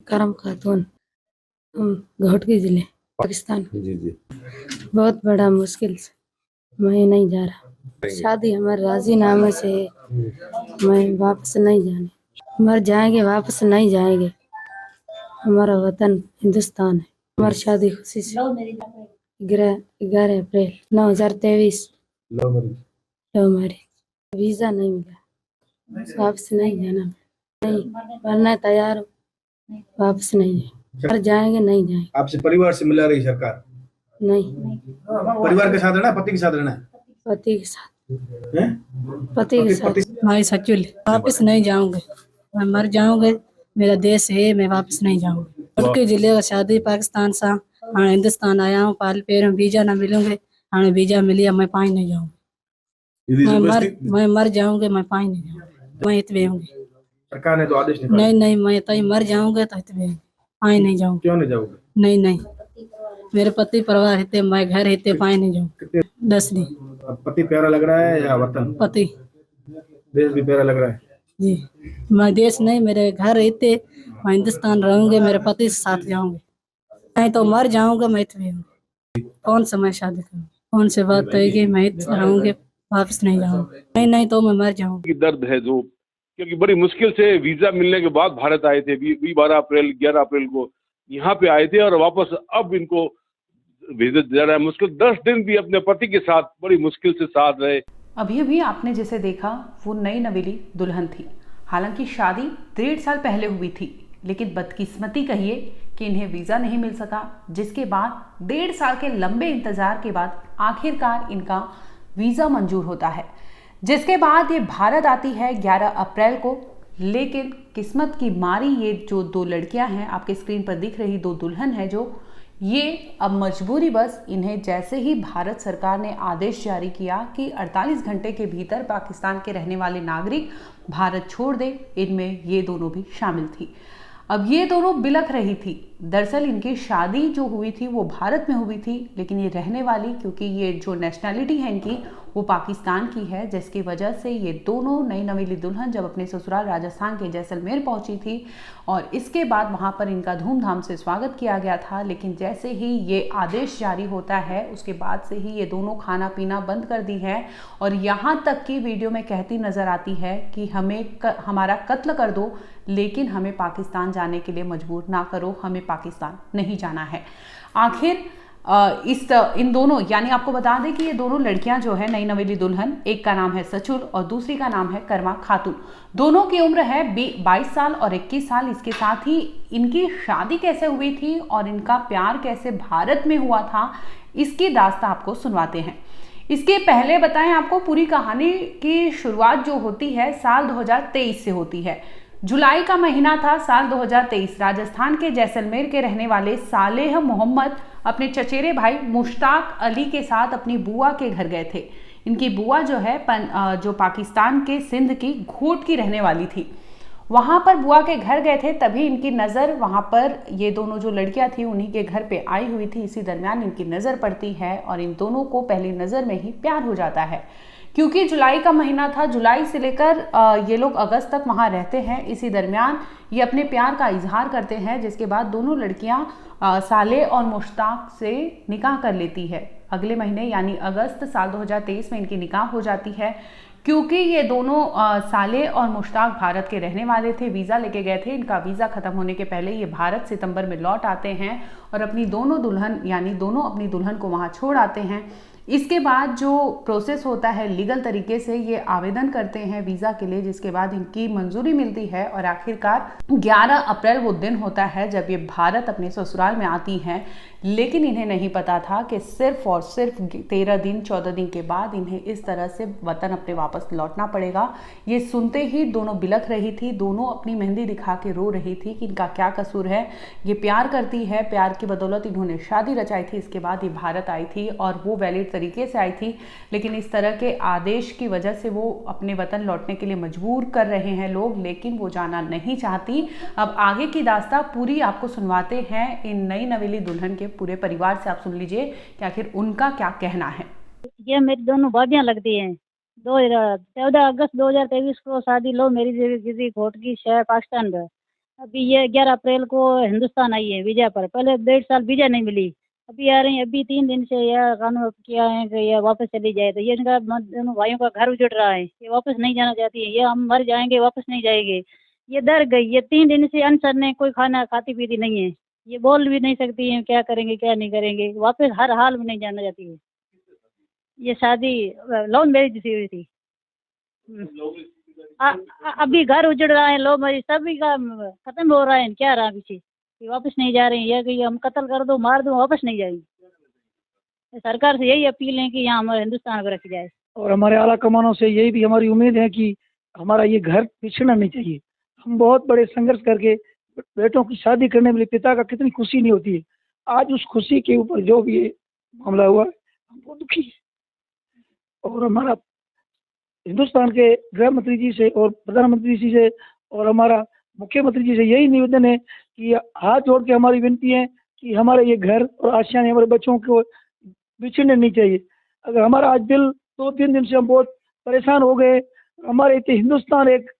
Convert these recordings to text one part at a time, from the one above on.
करम खातून, घोटकी जिले पाकिस्तान। जी जी। बहुत बड़ा मुश्किल से मैं नहीं जा रहा। शादी हमारे राजीनामे से है, मैं वापस नहीं जाने। मर जाएंगे वापस नहीं जाएंगे। हमारा वतन हिंदुस्तान है। हमारी शादी खुशी से 11 अप्रैल 2023 लव मैरिज। वीजा नहीं मिला, वापस नहीं जाना। नहीं मरना तैयार हूँ, वापस नहीं जाए। मर जाएंगे नहीं जाएंगे। आपसे परिवार से मिला रही सरकार? नहीं, परिवार के साथ रहना, पति के साथ रहना है? पति के साथ, हैं? पति के साथ। भाई सचुल वापस नहीं जाऊंगे, मैं मर जाऊंगे। मेरा देश है, मैं वापस नहीं जाऊंगी। उसके जिले का शादी पाकिस्तान सा हाँ हिंदुस्तान आया हूँ। पाल पेर वीजा ना मिलूंगे। हाँ वीजा मिलिया मैं पाई नहीं जाऊंगी। मैं मर जाऊंगे, मैं पाई नहीं जाऊंगी। मैं इतने होंगी। सरकार ने तो आदेश निकाला। नहीं नहीं, मैं तो मर जाऊंगा तो इतने पाई नहीं जाऊंगी। क्यों नहीं जाओगे? नहीं नहीं, मेरे पति परिवार रहते, मैं घर रहते, पाए नहीं जाऊँ। 10 दिन। पति प्यारा लग रहा है या वतन? पति। देश भी प्यारा लग रहा है? जी, मैं देश नहीं, मेरे घर रहते, मैं हिंदुस्तान रहूंगे, मेरे पति के साथ जाऊंगे। नहीं तो मर जाऊंगा मैं इतने हूँ। कौन सा मैं शादी करूँ? कौन से बात है कि मैं रहूंगे, वापस नहीं जाऊंगा। नहीं नहीं तो मैं मर जाऊंगी। दर्द है जो, क्योंकि बड़ी मुश्किल से वीजा मिलने के बाद भारत आए थे। 12 अप्रैल 11 अप्रैल को यहाँ पे आए थे और वापस अब इनको वीजा दिया रहा है। मुश्किल 10 दिन भी अपने पति के साथ बड़ी मुश्किल से साथ रहे। अभी अभी आपने जिसे देखा वो नई नवेली दुल्हन थी। हालांकि शादी 1.5 साल पहले हुई थी, लेकिन बदकिस्मती कहिए कि इन्हें वीज़ा नहीं मिल सका, जिसके बाद 1.5 साल के लंबे इंतजार के बाद आखिरकार इनका वीज़ा मंजूर होता है, जिसके बाद ये भारत आती है 11 अप्रैल को। लेकिन किस्मत की मारी ये जो 2 लड़कियां हैं, आपके स्क्रीन पर दिख रही 2 दुल्हन है, जो ये अब मजबूरी बस इन्हें जैसे ही भारत सरकार ने आदेश जारी किया कि 48 घंटे के भीतर पाकिस्तान के रहने वाले नागरिक भारत छोड़ दें, इनमें ये दोनों भी शामिल थी। अब ये दोनों बिलख रही थी। दरअसल इनकी शादी जो हुई थी वो भारत में हुई थी, लेकिन ये रहने वाली, क्योंकि ये जो नेशनैलिटी है इनकी वो पाकिस्तान की है, जिसकी वजह से ये दोनों नई नवेली दुल्हन जब अपने ससुराल राजस्थान के जैसलमेर पहुंची थी और इसके बाद वहां पर इनका धूमधाम से स्वागत किया गया था। लेकिन जैसे ही ये आदेश जारी होता है उसके बाद से ही ये दोनों खाना पीना बंद कर दी है और यहाँ तक कि वीडियो में कहती नजर आती है कि हमारा कत्ल कर दो, लेकिन हमें पाकिस्तान जाने के लिए मजबूर ना करो, हमें पाकिस्तान नहीं जाना है। आखिर इन दोनों, यानी आपको बता दें कि ये दोनों लड़कियां जो है नई नवेली दुल्हन, एक का नाम है सचुल और दूसरी का नाम है करमा खातून। दोनों की उम्र है 22 साल और 21 साल। इसके साथ ही इनकी शादी कैसे हुई थी और इनका प्यार कैसे भारत में हुआ था, इसकी दास्तां आपको सुनवाते हैं। इसके पहले बताएं आपको, पूरी कहानी की शुरुआत जो होती है साल 2023 से होती है। जुलाई का महीना था साल 2023। राजस्थान के जैसलमेर के रहने वाले सालेह मोहम्मद अपने चचेरे भाई मुश्ताक अली के साथ अपनी बुआ के घर गए थे। इनकी बुआ जो है जो पाकिस्तान के सिंध की घोट की रहने वाली थी। वहां पर बुआ के घर गए थे, तभी इनकी नज़र वहां पर ये दोनों जो लड़कियां थी उन्हीं के घर पे आई हुई थी। इसी दरमियान इनकी नज़र पड़ती है और इन दोनों को पहली नज़र में ही प्यार हो जाता है। क्योंकि जुलाई का महीना था, जुलाई से लेकर ये लोग अगस्त तक वहां रहते हैं। इसी दरमियान ये अपने प्यार का इजहार करते हैं, जिसके बाद दोनों लड़कियां साले और मुश्ताक से निकाह कर लेती है। अगले महीने यानी अगस्त साल 2023 में इनकी निकाह हो जाती है। क्योंकि ये दोनों साले और मुश्ताक भारत के रहने वाले थे, वीज़ा लेके गए थे। इनका वीज़ा ख़त्म होने के पहले ये भारत सितंबर में लौट आते हैं और अपनी दोनों दुल्हन, यानी दोनों अपनी दुल्हन को वहाँ छोड़ आते हैं। इसके बाद जो प्रोसेस होता है लीगल तरीके से, ये आवेदन करते हैं वीज़ा के लिए, जिसके बाद इनकी मंजूरी मिलती है और आखिरकार 11 अप्रैल वो दिन होता है जब ये भारत अपने ससुराल में आती हैं। लेकिन इन्हें नहीं पता था कि सिर्फ और सिर्फ 13 दिन 14 दिन के बाद इन्हें इस तरह से वतन अपने वापस लौटना पड़ेगा। ये सुनते ही दोनों बिलख रही थी, दोनों अपनी मेहंदी दिखा के रो रही थी कि इनका क्या कसूर है। ये प्यार करती है, प्यार की बदौलत इन्होंने शादी रचाई थी। इसके बाद ये भारत आई थी और वो वैलिड तरीके से आई थी, लेकिन इस तरह के आदेश की वजह से वो अपने वतन लौटने के लिए मजबूर कर रहे हैं लोग, लेकिन वो जाना नहीं चाहती। अब आगे की दास्तां पूरी आपको सुनवाते हैं इन नई नवेली दुल्हन के पूरे परिवार से। आप सुन लीजिए कि आखिर उनका क्या कहना है। ये मेरी दोनों भाभियां लगती हैं। 14 अगस्त 2023 को शादी लो मेरी घोटकी शहर पाकिस्तान में। अभी ये 11 अप्रैल को हिंदुस्तान आई है वीजा पर, पहले 1.5 साल वीजा नहीं मिली, अभी आ रही है। अभी 3 दिन से यह कानून किया है कि ये वापस चली जाए, तो ये इनका दोनों भाइयों का घर उजड़ रहा है, ये वापस नहीं जाना चाहती है, ये हम मर जाएंगे वापस नहीं जाएंगे। ये डर गई, ये 3 दिन से अनशन है, कोई खाना खाती पीती नहीं है, ये बोल भी नहीं सकती है क्या करेंगे क्या नहीं करेंगे, वापस हर हाल में नहीं जाना चाहती है। ये शादी लव मैरिज से हुई थी। अभी घर उजड़ रहा है, लव मैरिज सभी का खत्म हो रहा है, क्या रहा पीछे, ये वापस नहीं जा रही है, ये कि हम कत्ल कर दो मार दो वापस नहीं जाएंगे। सरकार से यही अपील है कि यहाँ हमारे हिंदुस्तान को रखी जाए। और हमारे आला कमानों से यही भी हमारी उम्मीद है कि हमारा ये घर पिछड़ना नहीं चाहिए। हम बहुत बड़े संघर्ष करके बेटों की शादी करने में पिता का कितनी खुशी नहीं होती है, आज उस खुशी के ऊपर जो भी ये मामला हुआ है हम बहुत दुखी है। और हमारा हिंदुस्तान के गृह मंत्री जी से और प्रधानमंत्री जी से और हमारा मुख्यमंत्री जी से यही निवेदन है कि हाथ जोड़ के हमारी विनती है कि हमारे ये घर और आशियाने हमारे बच्चों को बिछड़ने नहीं चाहिए। अगर हमारा आज दिल 2-3 दिन से हम बहुत परेशान हो गए, हमारे इतने हिंदुस्तान एक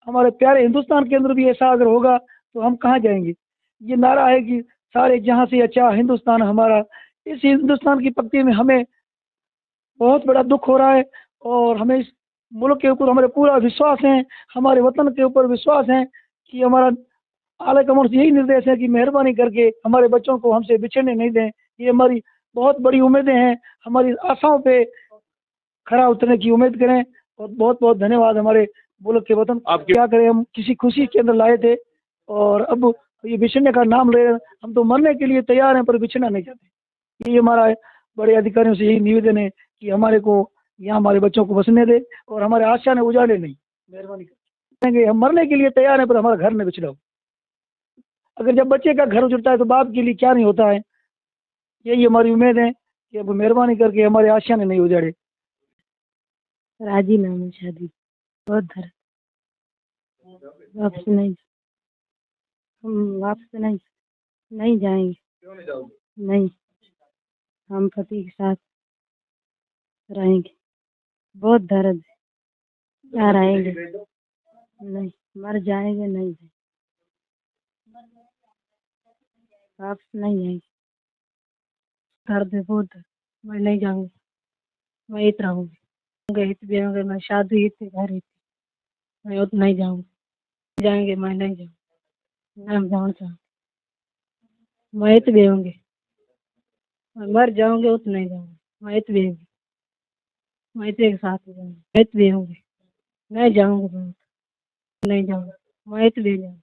हमारे प्यारे हिंदुस्तान के अंदर भी ऐसा अगर होगा तो हम कहाँ जाएंगे। ये नारा है कि सारे जहाँ से अच्छा हिंदुस्तान हमारा, इस हिंदुस्तान की पक्ति में हमें बहुत बड़ा दुख हो रहा है और हमें इस मुल्क के ऊपर हमारे पूरा विश्वास है, हमारे वतन के ऊपर विश्वास है कि हमारा आला कमान से यही निर्देश है कि मेहरबानी करके हमारे बच्चों को हमसे बिछड़ने नहीं दें। ये हमारी बहुत बड़ी उम्मीदें हैं, हमारी आशाओं पे खरा उतरने की उम्मीद करें। और बहुत बहुत धन्यवाद हमारे मुल्क के वतन। आप क्या करें, हम किसी खुशी के अंदर लाए थे और अब ये बिछड़ने का नाम ले रहे हैं। हम तो मरने के लिए तैयार हैं पर बिछड़ना नहीं चाहते। ये हमारा बड़े अधिकारियों से यही निवेदन है कि हमारे को यहाँ हमारे बच्चों को बसने दे और हमारे आशा ने उजाड़े नहीं, मेहरबानी करेंगे। हम मरने के लिए तैयार हैं पर हमारा घर न बिछड़ाओ। अगर जब बच्चे का घर उजड़ता है तो बाप के लिए क्या नहीं होता है। यही हमारी उम्मीद है कि अब मेहरबानी करके हमारे आशा ने नहीं उजाड़े। राजी नाम है शादी, बहुत दर्द, वापस नहीं, हम वापस नहीं जाएंगे। क्यों नहीं जाओगे? नहीं, हम पति के साथ रहेंगे, बहुत दर्द है, क्या रहेंगे, नहीं मर जाएंगे, नहीं जाएंगे, वापस नहीं जाएंगे, दर्द है बहुत दर्द, मैं नहीं जाऊंगी, मैं इत रहूंगी, गए भी होंगे, मैं शादी थी घर ही थी, मैं उत नहीं जाऊंगी, जाएंगे मैं नहीं जाऊंगी, ना हम जाना चाहूँगी, मैं इत भी होंगे, मैं मर जाऊंगे उत नहीं जाऊंगी, मैं इत भी होंगी, मैं इत के साथ जाऊंगी, मैं इत भी होंगी, नहीं जाऊंगी, मैं नहीं जाऊंगी, मैं इत भी जाऊंगी,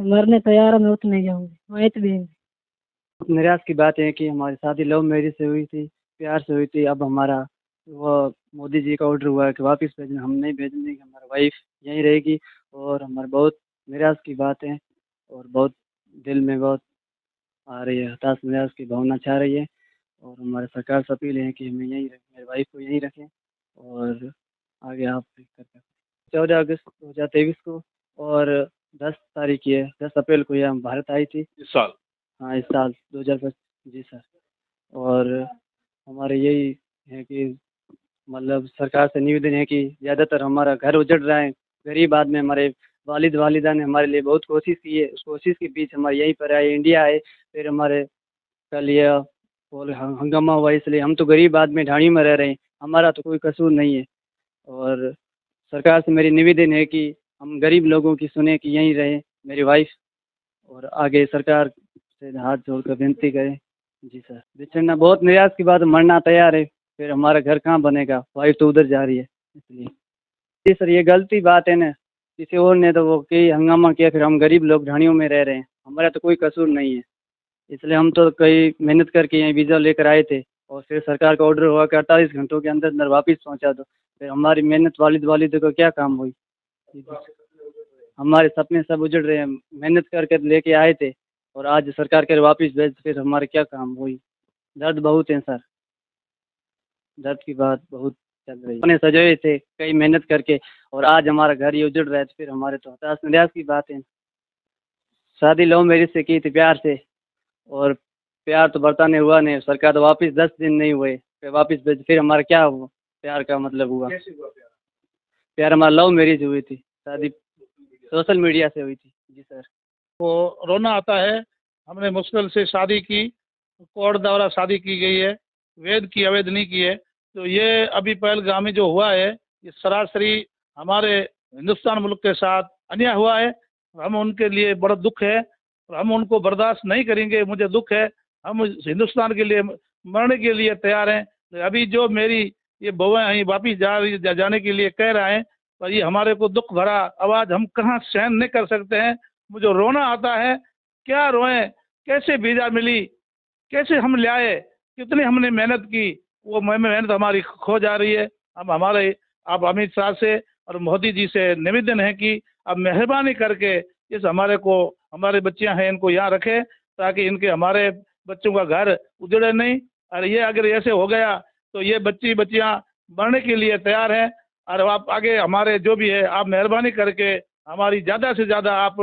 मरने तैयार मैं उत नहीं जाऊंगी, मैं इत भी होंगी। निराश की बात है कि हमारी शादी लव मैरिज से हुई थी, प्यार से हुई थी। अब हमारा वो मोदी जी का ऑर्डर हुआ है कि वापस भेजना, हम नहीं भेजेंगे, हमारी वाइफ यहीं रहेगी। और हमारे बहुत निराश की बात है और बहुत दिल में बहुत आ रही है, हताश निराश की भावना छा रही है। और हमारे सरकार से अपील है कि हमें यहीं रखें, मेरी वाइफ को यहीं रखें और आगे आप 14 अगस्त 2023 को और 10 तारीख ये 10 अप्रैल को यह भारत आई थी इस साल। हाँ, इस साल 2025। जी सर। और हमारे यही है कि मतलब सरकार से निवेदन है कि ज़्यादातर हमारा घर उजड़ रहा है, गरीब आदमी, हमारे वालिदा ने हमारे लिए बहुत कोशिश की है, उस कोशिश के बीच हमारे यहीं पर आए, इंडिया आए, फिर हमारे कल यह और हंगामा हुआ, इसलिए हम तो गरीब आदमी ढाणियों में रह रहे हैं, हमारा तो कोई कसूर नहीं है। और सरकार से मेरी निवेदन है कि हम गरीब लोगों की सुने कि यहीं रहे मेरी वाइफ, और आगे सरकार से हाथ जोड़कर विनती करें। जी सर, बिछड़ना बहुत निराश की बात, मरना तैयार है, फिर हमारा घर कहाँ बनेगा, वाइफ तो उधर जा रही है इसलिए। जी सर, ये गलती बात है ना, किसी और ने तो वो कई हंगामा किया, फिर हम गरीब लोग ढाणियों में रह रहे हैं, हमारा तो कोई कसूर नहीं है। इसलिए हम तो कई मेहनत करके यहीं वीज़ा लेकर आए थे और फिर सरकार का ऑर्डर हुआ कि 48 घंटों के अंदर अंदर वापस पहुंचा दो, फिर हमारी मेहनत वालिद को क्या काम हुई। हमारे सपने सब उजड़ रहे हैं, मेहनत करके लेके आए थे और आज सरकार के वापस भेज, फिर हमारे क्या काम हुई। दर्द बहुत है सर, दर्द की बात बहुत चल रही है। अपने सजोए थे कई मेहनत करके और आज हमारा घर ही उजड़ रहा है, तो फिर हमारे तो हताश निराश की बात है। शादी लव मैरिज से की थी, प्यार से, और प्यार तो बरताने हुआ नहीं, सरकार तो वापस 10 दिन नहीं हुए फिर वापस भेज, फिर हमारा क्या हुआ, प्यार का मतलब हुआ। प्यार हमारा लव मैरिज हुई थी, शादी सोशल मीडिया से हुई थी। जी सर। तो रोना आता है। हमने मुश्किल से शादी की, कोर्ट द्वारा शादी की गई है, वैध की अवैध नहीं की है। तो ये अभी पहलगामी जो हुआ है, ये सरासरी हमारे हिंदुस्तान मुल्क के साथ अन्याय हुआ है। हम उनके लिए बड़ा दुख है और हम उनको बर्दाश्त नहीं करेंगे। मुझे दुख है, हम हिंदुस्तान के लिए मरने के लिए तैयार हैं। अभी जो मेरी ये बहुएं हैं वापिस जाने के लिए कह रहे हैं, पर ये हमारे को दुख भरा आवाज़ हम कहाँ सहन नहीं कर सकते हैं। मुझे रोना आता है, क्या रोएं, कैसे वीज़ा मिली, कैसे हम ले आए, कितनी हमने मेहनत की, वो मेहनत हमारी खो जा रही है। अब हमारे आप अमित शाह से और मोदी जी से निवेदन है कि अब मेहरबानी करके इस हमारे बच्चियां हैं इनको यहाँ रखें, ताकि इनके हमारे बच्चों का घर उजड़े नहीं। और ये अगर ऐसे हो गया तो ये बच्चियां मरने के लिए तैयार हैं। और आप आगे हमारे जो भी है, आप मेहरबानी करके हमारी ज़्यादा से ज़्यादा आप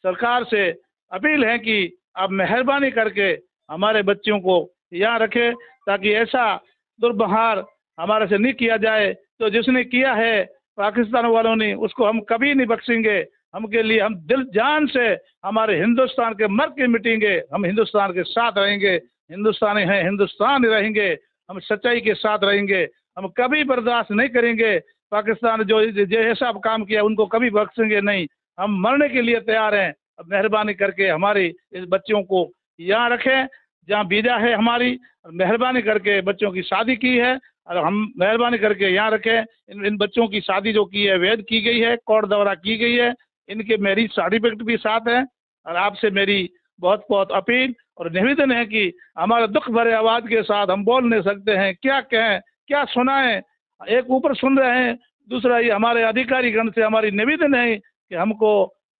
सरकार से अपील है कि आप मेहरबानी करके हमारे बच्चों को यहाँ रखें, ताकि ऐसा दुर्व्यवहार हमारे से नहीं किया जाए। तो जिसने किया है पाकिस्तान वालों ने, उसको हम कभी नहीं बख्शेंगे। हम के लिए हम दिल जान से हमारे हिंदुस्तान के मर के मिटेंगे। हम हिंदुस्तान के साथ रहेंगे, हिंदुस्तानी हैं, हिंदुस्तान रहेंगे, हम सच्चाई के साथ रहेंगे। हम कभी बर्दाश्त नहीं करेंगे पाकिस्तान जो ऐसा काम किया उनको कभी बख्शेंगे नहीं। हम मरने के लिए तैयार हैं। अब मेहरबानी करके हमारी इस बच्चों को यहाँ रखें जहाँ वीजा है हमारी। मेहरबानी करके बच्चों की शादी की है और हम मेहरबानी करके यहाँ रखें। इन बच्चों की शादी जो की है वैध की गई है, कोर्ट द्वारा की गई है। इनके मैरिज सर्टिफिकेट भी साथ है। और आपसे मेरी बहुत बहुत अपील और निवेदन है कि हमारे दुख भरे आवाज़ के साथ हम बोल नहीं सकते हैं, क्या कहें, क्या सुनाएं। एक ऊपर सुन रहे हैं, दूसरा ये हमारे अधिकारी गण से हमारी निवेदन है कि हमको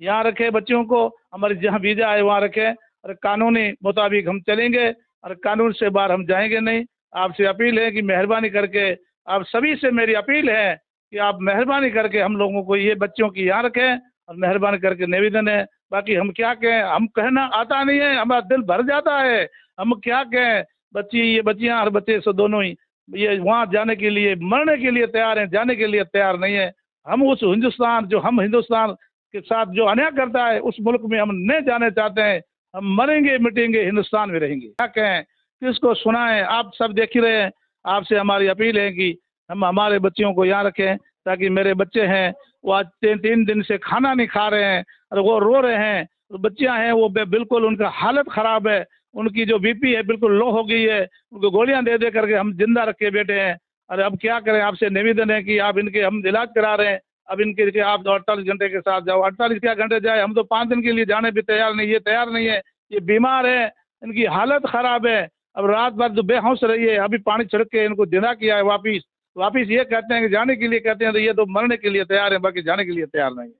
यहाँ रखें, बच्चों को हमारी जहाँ वीजा है वहाँ रखें और कानूनी मुताबिक हम चलेंगे और कानून से बाहर हम जाएंगे नहीं। आपसे अपील है कि मेहरबानी करके आप सभी से मेरी अपील है कि आप मेहरबानी करके हम लोगों को ये बच्चों की यहाँ रखें और मेहरबानी करके निवेदन है। बाकी हम क्या कहें, हम कहना आता नहीं है, हमारा दिल भर जाता है। हम क्या कहें, ये बच्चियाँ और बच्चे से दोनों ही ये वहाँ जाने के लिए मरने के लिए तैयार हैं, जाने के लिए तैयार नहीं है। हम उस हिंदुस्तान के साथ जो अन्याय करता है उस मुल्क में हम नहीं जाने चाहते हैं। हम मरेंगे मिटेंगे, हिंदुस्तान में रहेंगे। क्या कहें, किसको सुनाएं, आप सब देख ही रहे हैं। आपसे हमारी अपील है कि हम हमारे बच्चियों को यहाँ रखें, ताकि मेरे बच्चे हैं वो आज 3 दिन से खाना नहीं खा रहे हैं और वो रो रहे हैं। तो बच्चियाँ हैं वो बिल्कुल उनका हालत ख़राब है, उनकी जो बीपी है बिल्कुल लो हो गई है, उनको गोलियां दे करके हम जिंदा रख के बैठे हैं। और अब क्या करें, आपसे निवेदन है कि आप इनके हम इलाज करा रहे हैं। अब इनके आप 48 घंटे के साथ जाओ, 48 क्या घंटे जाए, हम तो 5 दिन के लिए जाने भी तैयार नहीं, ये तैयार नहीं है। ये बीमार है, इनकी हालत ख़राब है। अब रात भर जो बेहोश रही है, अभी पानी छिड़क के इनको जिंदा किया है वापिस ये कहते हैं कि जाने के लिए कहते हैं, तो ये तो मरने के लिए तैयार है, बाकी जाने के लिए तैयार नहीं है।